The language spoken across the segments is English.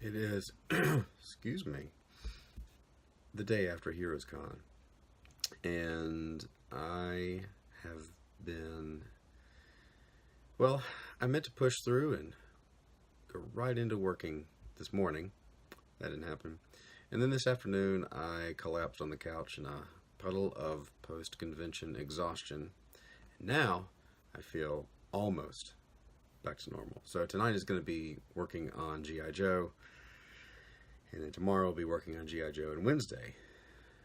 It is, excuse me, the day after Heroescon, and I have been, well, I meant to push through and go right into working this morning. That didn't happen. And then this afternoon, I collapsed on the couch in a puddle of post-convention exhaustion. And now I feel almost back to normal. So tonight is going to be working on G.I. Joe, and then tomorrow I'll be working on G.I. Joe, and Wednesday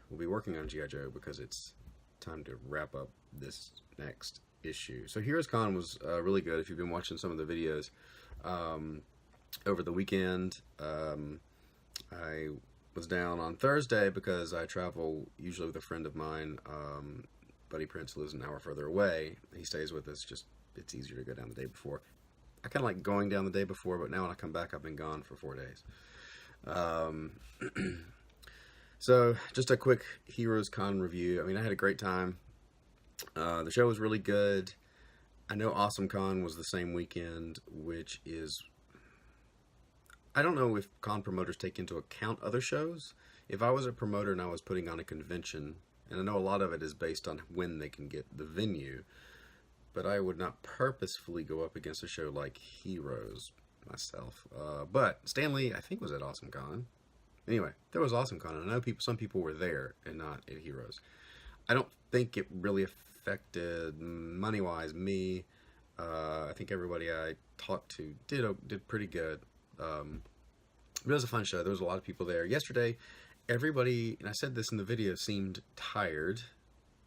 we'll be working on G.I. Joe because it's time to wrap up this next issue. So Heroescon was really good. If you've been watching some of the videos over the weekend, I was down on Thursday because I travel usually with a friend of mine. Buddy Prince lives an hour further away. He stays with us. Just it's easier to go down the day before. I kind of like going down the day before, but now when I come back, I've been gone for 4 days. So just a quick Heroescon review. I mean, I had a great time. The show was really good. I know AwesomeCon was the same weekend, which is, I don't know if con promoters take into account other shows. If I was a promoter and I was putting on a convention, and I know a lot of it is based on when they can get the venue, but I would not purposefully go up against a show like Heroes myself. But Stanley, I think, was at AwesomeCon. Anyway, there was AwesomeCon, and I know some people were there and not at Heroes. I don't think it really affected money-wise me. I think everybody I talked to did pretty good. But it was a fun show. There was a lot of people there. Yesterday, everybody, and I said this in the video, seemed tired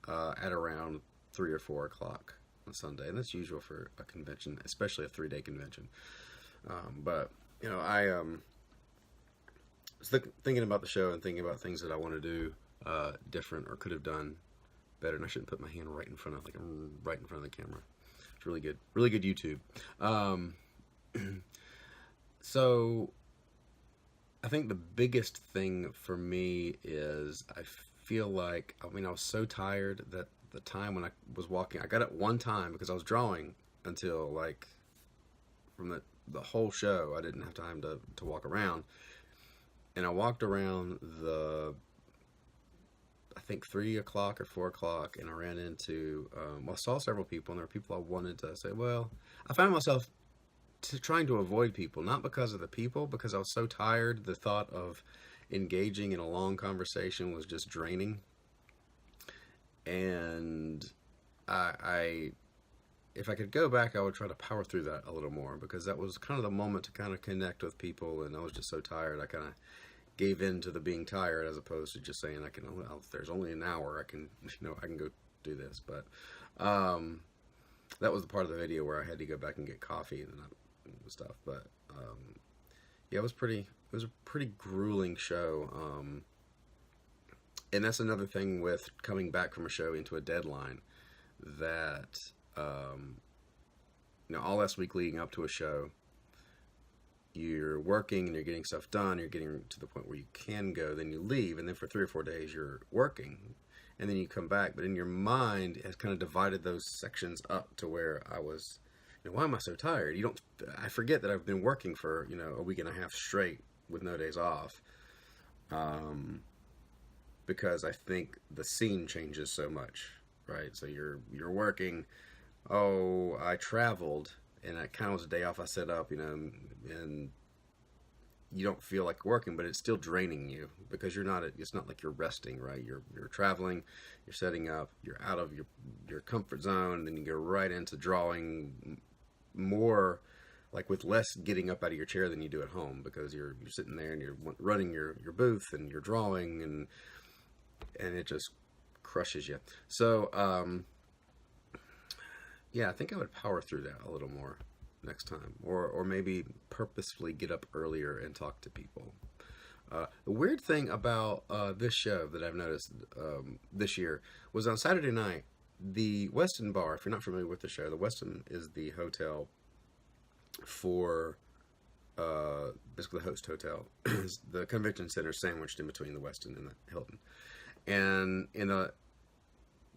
at around 3 or 4 o'clock on Sunday. And that's usual for a convention, especially a 3-day convention. But, you know, I was thinking about the show and thinking about things that I want to do different or could have done better. And I shouldn't put my hand right in front of, right in front of the camera. It's really good YouTube. So I think the biggest thing for me is I feel like, I mean, I was so tired that the time when I was walking, I got it one time because I was drawing until like from the whole show. I didn't have time to walk around. And I walked around I think 3 o'clock or 4 o'clock, and I ran into, I saw several people, and there were people I wanted to say, well, I found myself trying to avoid people, not because of the people, because I was so tired. The thought of engaging in a long conversation was just draining. And if I could go back, I would try to power through that a little more, because that was kind of the moment to kind of connect with people, and I was just so tired. I kind of gave in to the being tired, as opposed to just saying if there's only an hour, I can go do this. But that was the part of the video where I had to go back and get coffee and stuff. But yeah, it was a pretty grueling show. And that's another thing with coming back from a show into a deadline, that all last week leading up to a show, you're working and you're getting stuff done, you're getting to the point where you can go, then you leave, and then for 3 or 4 days you're working, and then you come back, but in your mind it has kind of divided those sections up to where I was, why am I so tired? I forget that I've been working for, a week and a half straight with no days off, because I think the scene changes so much, right? So you're working, I traveled, and it kind of was a day off I set up, and you don't feel like working, but it's still draining you because it's not like you're resting, right? You're traveling, you're setting up, you're out of your comfort zone, and then you go right into drawing more, like with less getting up out of your chair than you do at home, because you're sitting there and you're running your booth and you're drawing, and it just crushes you. So, yeah, I think I would power through that a little more next time, or maybe purposefully get up earlier and talk to people. The weird thing about this show that I've noticed this year was on Saturday night, the Westin Bar. If you're not familiar with the show, the Westin is the hotel for basically the host hotel. The convention center sandwiched in between the Westin and the Hilton, and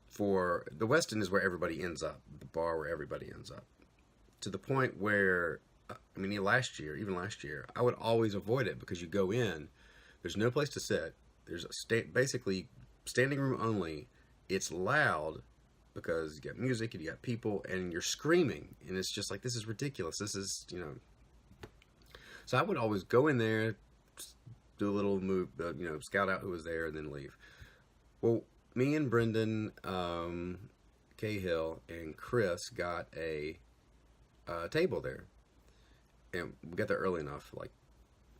for the Westin is where everybody ends up, the bar where everybody ends up, to the point where I mean, even last year, I would always avoid it because you go in, there's no place to sit. There's basically standing room only. It's loud because you got music and you got people and you're screaming, and it's just like, this is ridiculous. This is, you know. So I would always go in there, do a little move, scout out who was there, and then leave. Well, me and Brendan Cahill and Chris got a table there, and we got there early enough, like,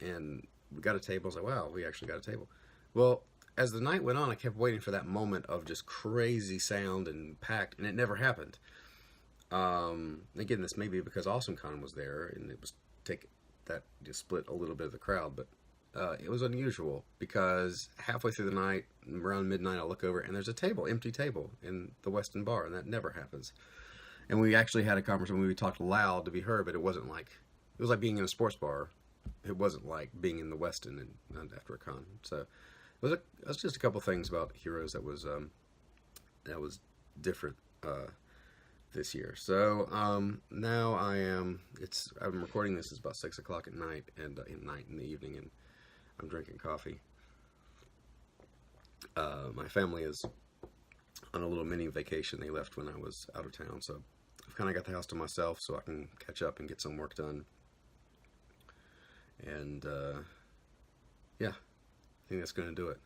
and we got a table. I was like, wow, we actually got a table. Well, as the night went on, I kept waiting for that moment of just crazy sound and packed, and it never happened. Again, this may be because AwesomeCon was there, and it was that just split a little bit of the crowd, but it was unusual because halfway through the night, around midnight, I look over and there's a table, empty table in the Weston bar, and that never happens. And we actually had a conversation where we talked loud to be heard, but it wasn't like, it was like being in a sports bar. It wasn't like being in the Weston and after a con. So it was just a couple things about Heroes that was different this year. So now I'm recording this. It's about 6 o'clock at night, and in the evening, and I'm drinking coffee. My family is on a little mini vacation. They left when I was out of town, so I've kind of got the house to myself so I can catch up and get some work done. And yeah, I think that's going to do it.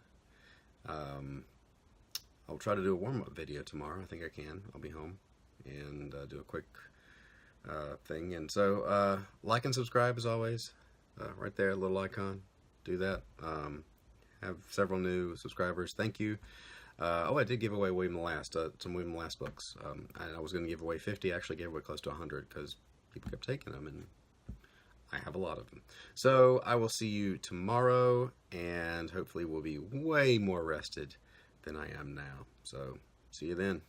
I'll try to do a warm-up video tomorrow. I think I can. I'll be home and do a quick thing. And so like and subscribe as always. Right there, a little icon. Do that. Have several new subscribers. Thank you. I did give away some William the Last books. I was going to give away 50. I actually gave away close to 100 because people kept taking them, and I have a lot of them. So I will see you tomorrow, and hopefully we'll be way more rested than I am now. So see you then.